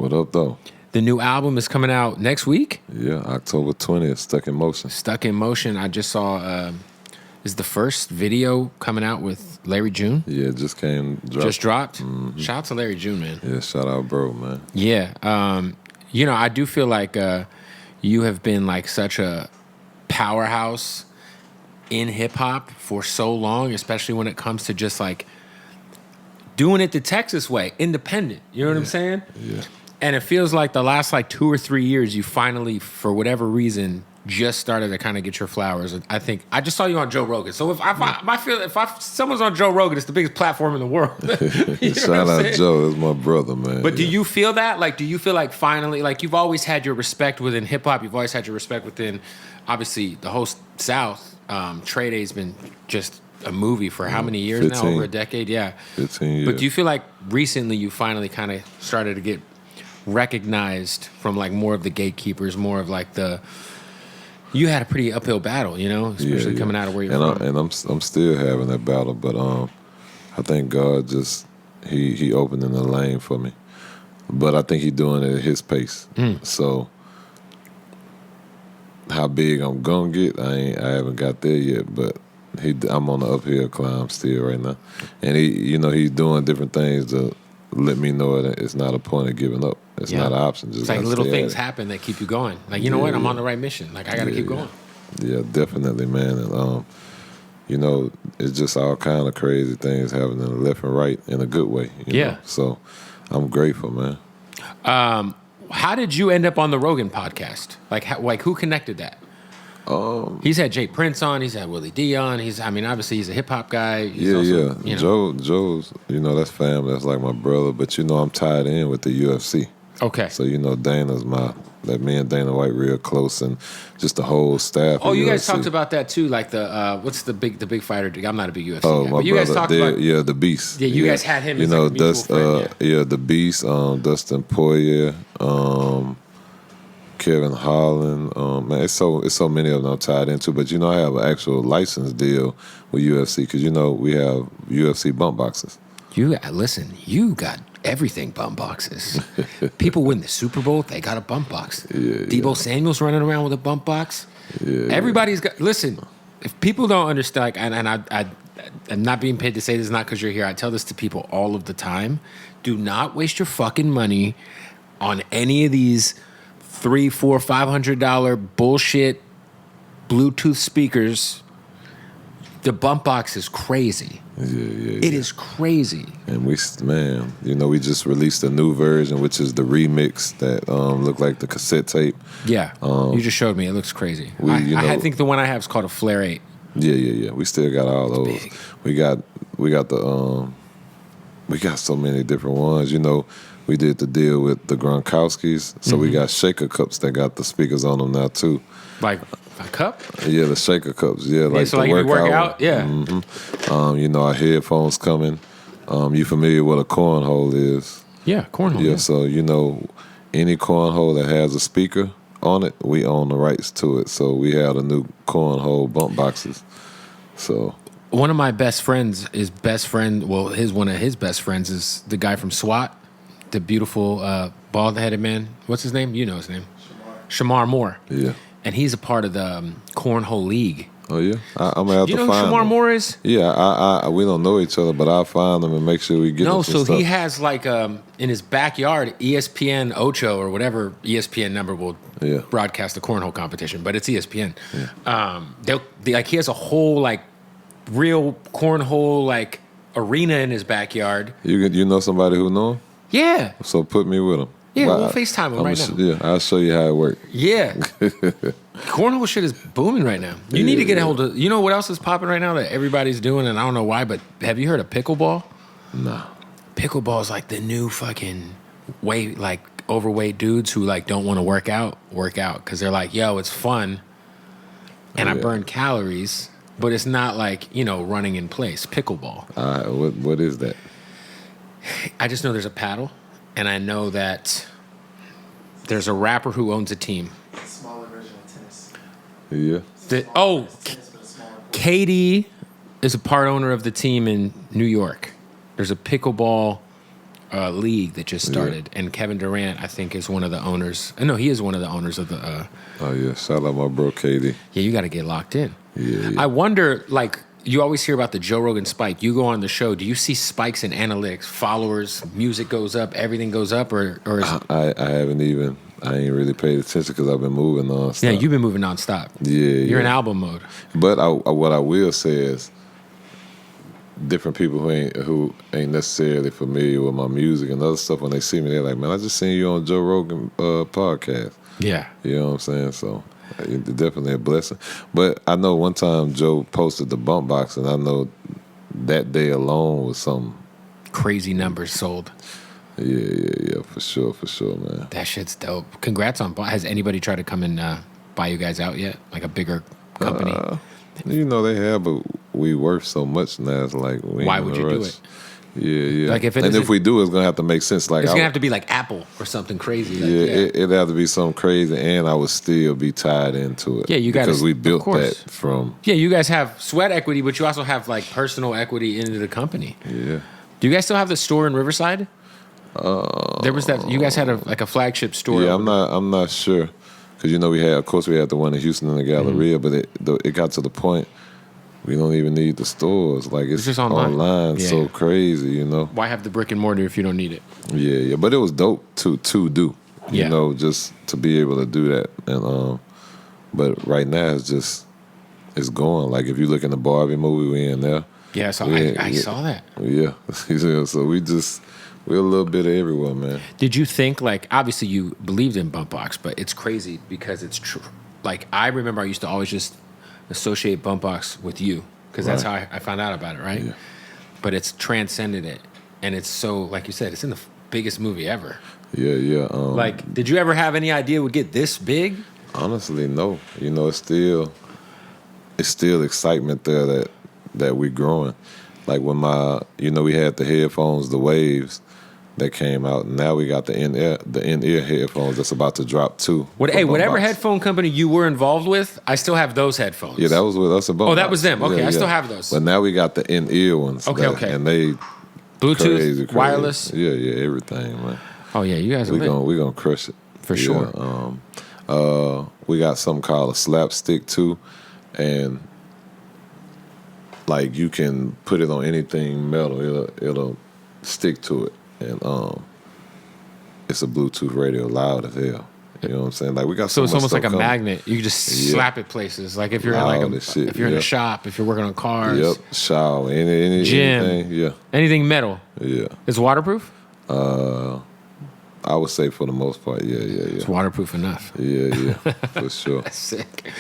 What up, though? The new album is coming out next week. Yeah, October 20th, Stuck in Motion. Stuck in Motion. I just saw is the first video coming out with Larry June. Yeah, it just dropped. Mm-hmm. Shout out to Larry June, man. Yeah, shout out, bro, man. Yeah. I do feel like you have been like such a powerhouse in hip hop for so long, especially when it comes to just like doing it the Texas way, independent. You know what I'm saying? Yeah. And it feels like the last like 2 or 3 years, you finally, for whatever reason, just started to kind of get your flowers. I think I just saw you on Joe Rogan. So if someone's on Joe Rogan, it's the biggest platform in the world. Shout out Joe, that's my brother, man. But do you feel that? Like, do you feel like finally, like you've always had your respect within hip hop, you've always had your respect within, obviously, the whole South. Trae Day's been just a movie for how many years 15. now? Over a decade, yeah. 15 years. But do you feel like recently you finally kind of started to get recognized from like more of the gatekeepers, more of like you had a pretty uphill battle, you know, especially coming out of where you're from. And I'm still having that battle, but I think God just he opened in the lane for me, but I think he's doing it at his pace. So how big I'm gonna get, I haven't got there yet, but I'm on the uphill climb still right now, and he's doing different things to let me know that it's not a point of giving up. It's not an option. Just it's like little things happen that keep you going. Like, you know what? I'm on the right mission. Like, I got to keep going. Yeah, definitely, man. And, it's just all kind of crazy things happening left and right in a good way. You know? So I'm grateful, man. How did you end up on the Rogan podcast? Like who connected that? He's had Jay Prince on. He's had Willie D on. Obviously he's a hip hop guy. Joe's, that's family. That's like my brother. But I'm tied in with the UFC. Okay. So Dana's me and Dana White real close, and just the whole staff. Oh, you guys talked about that too. Like what's the big fighter? I'm not a big UFC guy. My but you brother, guys talked about the Beast. Yeah, you guys had him. As like a mutual friend, the Beast. Dustin Poirier. Kevin Holland, man, it's so many of them I'm tied into. But I have an actual license deal with UFC because we have UFC Bumpboxxes. You got everything Bumpboxxes. People win the Super Bowl, they got a Bumpboxx. Debo Samuel's running around with a Bumpboxx. Everybody's got. Listen, if people don't understand, and I'm not being paid to say this, not because you're here. I tell this to people all of the time. Do not waste your fucking money on any of these $300, $400, $500 bullshit Bluetooth speakers. The Bumpboxx is crazy. It is crazy. And we just released a new version, which is the remix that looked like the cassette tape. Yeah, you just showed me. It looks crazy. I think the one I have is called a Flare 8. Yeah. We still got all those. Big. We got so many different ones. We did the deal with the Gronkowskis, so we got shaker cups that got the speakers on them now too. Like a cup? Yeah, the shaker cups. Yeah, like so the like workout. Yeah. Mm-hmm. Our headphones coming. You familiar with what a cornhole is? Yeah, cornhole. Yeah, so any cornhole that has a speaker on it, we own the rights to it. So we have the new cornhole Bumpboxxes. So one of my best friends, one of his best friends is the guy from SWAT. The beautiful bald-headed man. What's his name? You know his name. Shamar Moore. Yeah. And he's a part of the Cornhole League. Oh, yeah? I'm going to have to find him. You know who Shamar Moore is? Yeah, we don't know each other, but I'll find him and make sure we get him some stuff. He has like in his backyard, ESPN Ocho or whatever ESPN number will broadcast the cornhole competition, but it's ESPN. Yeah. He has a whole like real cornhole like arena in his backyard. You know somebody who know him? Yeah. So put me with him. Yeah, we'll FaceTime him right now. Yeah, I'll show you how it works. Yeah. Cornhole shit is booming right now. You need to get a hold of... You know what else is popping right now that everybody's doing, and I don't know why, but have you heard of pickleball? No. Pickleball is like the new fucking overweight dudes who like don't want to work out because they're like, yo, it's fun, and I burn calories, but it's not like, running in place. Pickleball. All right, what is that? I just know there's a paddle, and I know that there's a rapper who owns a team. Smaller version of tennis. Yeah. Katie is a part owner of the team in New York. There's a pickleball league that just started, and Kevin Durant, I think, is one of the owners. No, he is one of the owners of the. Oh yeah, shout out my bro KD. Yeah, you got to get locked in. Yeah. I wonder, like, you always hear about the Joe Rogan spike. You go on the show, do you see spikes in analytics, followers, music goes up, everything goes up, or is I haven't even. I ain't really paid attention because I've been moving nonstop. yeah, you've been moving nonstop. Yeah, You're in yeah. album mode. But what I will say is, different people who ain't necessarily familiar with my music and other stuff, when they see me, they're like, "Man, I just seen you on Joe Rogan podcast." Yeah. You know what I'm saying? So it's definitely a blessing. But I know one time Joe posted the Bumpboxx, and I know that day alone was something. Crazy numbers sold. Yeah, for sure, man. That shit's dope. Congrats on. Has anybody tried to come and buy you guys out yet? Like a bigger company? You know they have, but we worth so much now. It's like, we Why ain't would in a you do rush. it? Yeah. Like if we do, it's gonna have to make sense. Like it's gonna have to be like Apple or something crazy. Like, it'd have to be something crazy, and I would still be tied into it. Yeah, you got because we built of course. that from. Yeah, you guys have sweat equity, but you also have like personal equity into the company. Yeah. Do you guys still have the store in Riverside? There was that. You guys had a flagship store. Yeah, I'm not sure, because we had the one in Houston in the Galleria, but it got to the point we don't even need the stores. Like it's just online. Yeah. So crazy, Why have the brick and mortar if you don't need it? Yeah, but it was dope to do. Yeah. Just to be able to do that, and but right now it's going. Like if you look in the Barbie movie, we in there. Yeah, so I saw that. Yeah, so we're a little bit of everywhere, man. Did you think, like, obviously you believed in Bumpboxx, but it's crazy because it's true. Like, I remember I used to always just associate Bumpboxx with you because that's how I found out about it, right? Yeah. But it's transcended it. And it's so, like you said, it's in the biggest movie ever. Yeah. Like, did you ever have any idea it would get this big? Honestly, no. It's still excitement there that we're growing. Like when we had the headphones, the Waves, that came out. And now we got the in-ear headphones that's about to drop too. Whatever headphone company you were involved with, I still have those headphones. Yeah, that was with us at Bumpboxx. Oh, that was them. Okay, yeah, I still have those. But now we got the in-ear ones. Okay. And they Bluetooth, crazy. wireless. Yeah, everything, man. Oh yeah, you guys are we gonna crush it for sure. We got something called a slapstick too, and like you can put it on anything metal, it'll stick to it, and it's a Bluetooth radio, loud as hell. You know what I'm saying? Like we got so it's much almost like a coming. magnet. You can just slap it places. Like if you're Loud in as shit, if you're in a shop, if you're working on cars, Yep, shower, gym, anything, anything metal. yeah. It's waterproof. I would say for the most part, yeah. It's waterproof enough. Yeah, for sure. Sick.